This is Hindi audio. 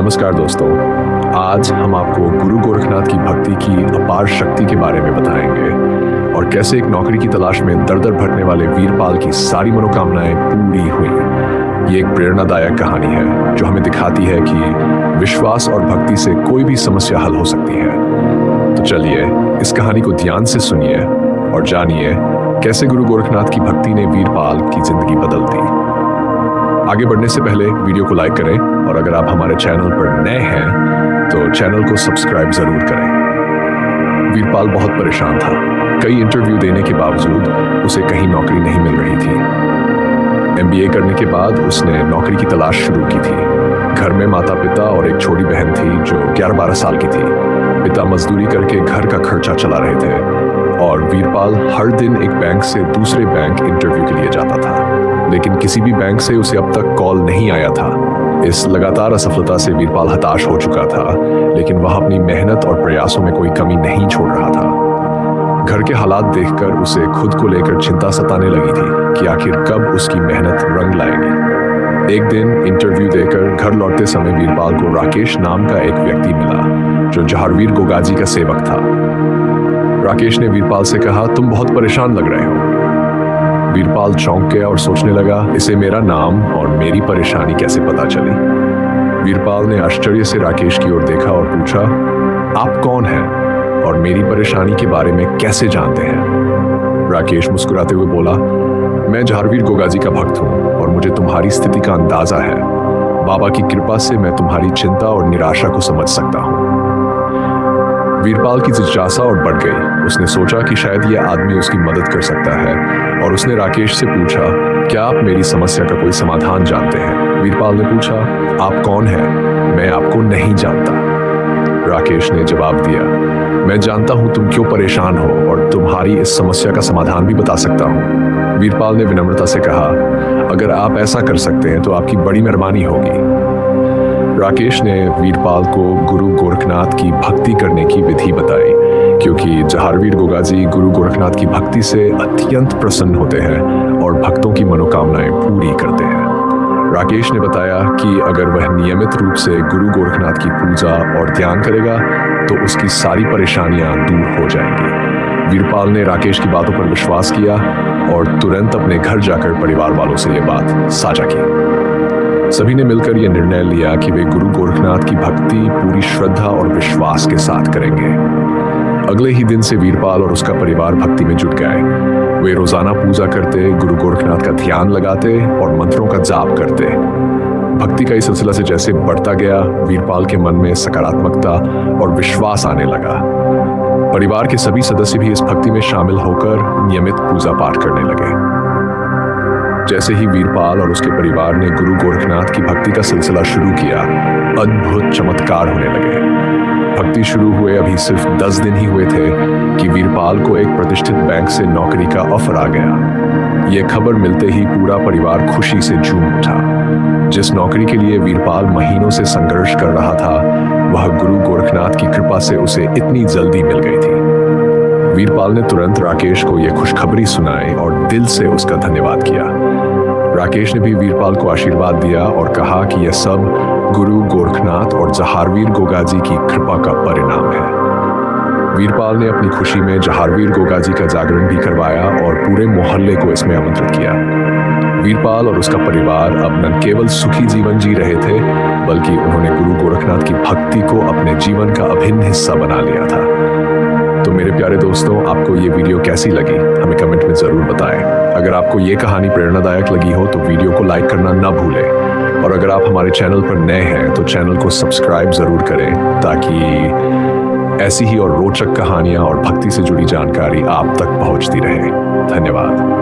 नमस्कार दोस्तों, आज हम आपको गुरु गोरखनाथ की भक्ति की अपार शक्ति के बारे में बताएंगे और कैसे एक नौकरी की तलाश में दर दर भटकने वाले वीरपाल की सारी मनोकामनाएं पूरी हुई। ये एक प्रेरणादायक कहानी है जो हमें दिखाती है कि विश्वास और भक्ति से कोई भी समस्या हल हो सकती है। तो चलिए इस कहानी को ध्यान से सुनिए और जानिए कैसे गुरु गोरखनाथ की भक्ति ने वीरपाल की जिंदगी बदल दी। आगे बढ़ने से पहले वीडियो को लाइक करें और अगर आप हमारे चैनल पर नए हैं तो चैनल को सब्सक्राइब जरूर करें। वीरपाल बहुत परेशान था। कई इंटरव्यू देने के बावजूद उसे कहीं नौकरी नहीं मिल रही थी। एमबीए करने के बाद उसने नौकरी की तलाश शुरू की थी। घर में माता पिता और एक छोटी बहन थी जो 11-12 साल की थी। पिता मजदूरी करके घर का खर्चा चला रहे थे और वीरपाल हर दिन एक बैंक से दूसरे बैंक इंटरव्यू के लिए जाता था, लेकिन किसी भी बैंक से उसे अब तक कॉल नहीं आया था। इस लगातार असफलता से वीरपाल हताश हो चुका था, लेकिन वह अपनी मेहनत और प्रयासों में कोई कमी नहीं छोड़ रहा था। घर के हालात देखकर उसे खुद को लेकर चिंता सताने लगी थी कि आखिर कब उसकी मेहनत रंग लाएगी। एक दिन इंटरव्यू देकर घर लौटते समय वीरपाल को राकेश नाम का एक व्यक्ति मिला जो जहारवीर गोगाजी का सेवक था। राकेश ने वीरपाल से कहा, तुम बहुत परेशान लग रहे हो। वीरपाल चौंक गया और सोचने लगा, इसे मेरा नाम और मेरी परेशानी कैसे पता चली। वीरपाल ने आश्चर्य से राकेश की ओर देखा और पूछा, आप कौन हैं और मेरी परेशानी के बारे में कैसे जानते हैं? राकेश मुस्कुराते हुए बोला, मैं जहारवीर गोगाजी का भक्त हूँ और मुझे तुम्हारी स्थिति का अंदाजा है। बाबा की कृपा से मैं तुम्हारी चिंता और निराशा को समझ सकता हूँ। वीरपाल की जिज्ञासा और बढ़ गई। उसने सोचा कि शायद यह आदमी उसकी मदद कर सकता है और उसने राकेश से पूछा, क्या आप मेरी समस्या का कोई समाधान जानते हैं? वीरपाल ने पूछा, आप कौन हैं? मैं आपको नहीं जानता। राकेश ने जवाब दिया, मैं जानता हूं तुम क्यों परेशान हो और तुम्हारी इस समस्या का समाधान भी बता सकता हूं। वीरपाल ने विनम्रता से कहा, अगर आप ऐसा कर सकते हैं तो आपकी बड़ी मेहरबानी होगी। राकेश ने वीरपाल को गुरु गोरखनाथ की भक्ति करने की विधि बताई, क्योंकि जहारवीर गोगाजी गुरु गोरखनाथ की भक्ति से अत्यंत प्रसन्न होते हैं और भक्तों की मनोकामनाएं पूरी करते हैं। राकेश ने बताया कि अगर वह नियमित रूप से गुरु गोरखनाथ की पूजा और ध्यान करेगा तो उसकी सारी परेशानियां दूर हो जाएंगी। वीरपाल ने राकेश की बातों पर विश्वास किया और तुरंत अपने घर जाकर परिवार वालों से यह बात साझा की। सभी ने मिलकर यह निर्णय लिया कि वे गुरु गोरखनाथ की भक्ति पूरी श्रद्धा और विश्वास के साथ करेंगे। अगले ही दिन से वीरपाल और उसका परिवार भक्ति में जुट गए। वे रोजाना पूजा करते, गुरु गोरखनाथ का ध्यान लगाते और मंत्रों का जाप करते। भक्ति का इस सिलसिला से जैसे बढ़ता गया, वीरपाल के मन में सकारात्मकता और विश्वास आने लगा। परिवार के सभी सदस्य भी इस भक्ति में शामिल होकर नियमित पूजा पाठ करने लगे। जैसे ही वीरपाल और उसके परिवार ने गुरु गोरखनाथ की भक्ति का सिलसिला शुरू किया, अद्भुत चमत्कार होने लगे। भक्ति शुरू हुए अभी सिर्फ 10 दिन ही हुए थे कि वीरपाल को एक प्रतिष्ठित बैंक से नौकरी का ऑफर आ गया। ये खबर मिलते ही पूरा परिवार खुशी से झूम उठा। जिस नौकरी के लिए वीरपाल महीनों से संघर्ष कर रहा था, वह गुरु गोरखनाथ की कृपा से उसे इतनी जल्दी मिल गई थी। वीरपाल ने तुरंत राकेश को यह खुशखबरी सुनाई और दिल से उसका धन्यवाद किया। राकेश ने भी वीरपाल को आशीर्वाद दिया और कहा कि यह सब गुरु गोरखनाथ और जहारवीर गोगाजी की कृपा का परिणाम है। वीरपाल ने अपनी खुशी में जहारवीर गोगाजी का जागरण भी करवाया और पूरे मोहल्ले को इसमें आमंत्रित किया। वीरपाल और उसका परिवार अब न केवल सुखी जीवन जी रहे थे, बल्कि उन्होंने गुरु गोरखनाथ की भक्ति को अपने जीवन का अभिन्न हिस्सा बना लिया था। तो मेरे प्यारे दोस्तों, आपको ये वीडियो कैसी लगी हमें कमेंट में ज़रूर बताएं। अगर आपको ये कहानी प्रेरणादायक लगी हो तो वीडियो को लाइक करना ना भूलें और अगर आप हमारे चैनल पर नए हैं तो चैनल को सब्सक्राइब ज़रूर करें ताकि ऐसी ही और रोचक कहानियाँ और भक्ति से जुड़ी जानकारी आप तक पहुँचती रहे। धन्यवाद।